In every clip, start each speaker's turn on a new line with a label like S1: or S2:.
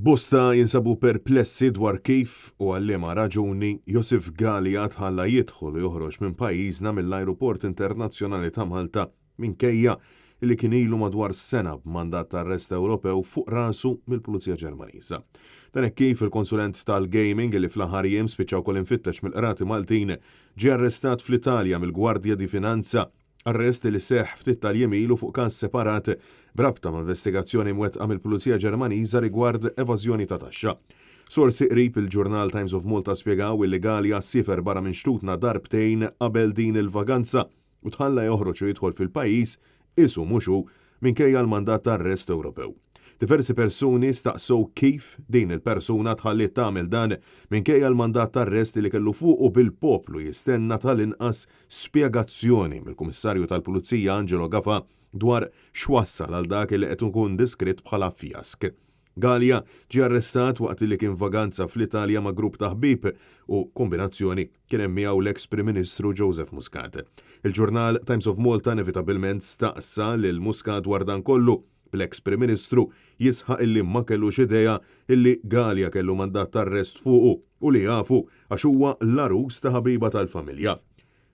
S1: Bosta jinsabu perplessi dwar kif u għallima raġuni Josif Gallia tħalla jidħol u joħroġ minn pajjiżna mill-Ajruport Internazzjonali ta' Malta minkejja li kien ilu madwar sena b'mandat ta' arrest Ewropew fuq rasu mill-Pulizija Ġermaniża. Dan hekk kif il-konsulent tal-gaming li fl-aħħar jiem spiċċaw kol infittex mill-qrati Maltin ġie arrestat fl-Italja mill-Gwardja di Finanza. Arrest li seħ ftit tal-jemilu fuq każ separat brabta ma' investigazzjoni mwettqa mill-Pulizija Ġermaniża rigward evażjoni ta' taxxa. Sorsi qrib il-ġurnal Times of Malta spjegaw li Gallia sifer barra minn xtutna darbtejn qabel din il-vaganza u tħalla joħroġ u jidħol fil-pajjiż isu muxu minkejja l-mandat ta' arrest Ewropew. Diversi persuni staqsow kif din il-persuna tħallit tagħmel dan minkejja l-mandat ta' arrest li kellu fuq u bil-poplu jistenna tal-inqas spjegazzjoni mill-Kummissarju tal-Pulizija Angelo Gaffa dwar x'wassal għal dak li qed ikun diskritt bħala fjask. Gallia ġie arrestat waqt li kien vaganza fl-Italja ma' grupp ta' ħbieb u kombinazzjoni kien hemm miegħu l-eks Prim Ministru Joseph Muscat. Il-ġurnal Times of Malta inevitabilment staqsa lil Muscat dwar dan kollu. L-eks Prim Ministru jisħaq illi ma kellux idea illi Gallia kellu mandat ta' arrest fuqu u li jafu għax huwa l-arus ta' ħabiba tal-familja.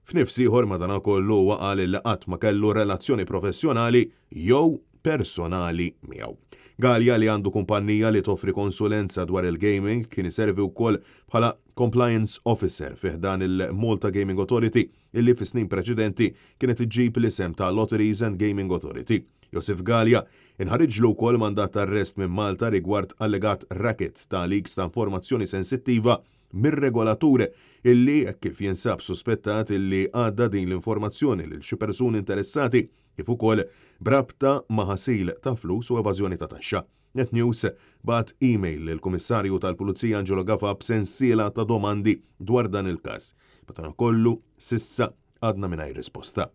S1: F'nifsi ieħor madankollu huwa qal li qatt ma kellu relazzjoni professjonali jew personali miegħu. Gallia li għandu kumpanija li toffri konsulenza dwar il-gaming kien iservi wkoll bħala compliance officer fih dan il-Malta Gaming Authority illi fi snin preċedenti kienet iġġib l-isem ta' Lotteries and Gaming Authority. Josif Gallia inħarriġlu wkoll mandat ta' arrest minn Malta rigward allegat racket ta' leaks ta' informazzjoni sensittiva mir-regolature illi kif jinsab suspettat illi għadda din l-informazzjoni lil xi persuni interessati kif ukoll brabta ma' ħasil ta' flus u evażjoni ta' taxxa. Net News bat email lill-Kummissarju tal-Pulizija Angelo Gaffa b'sensiela ta' domandi dwar dan il-każ. Madankollu sissa għadna mingħajr risposta.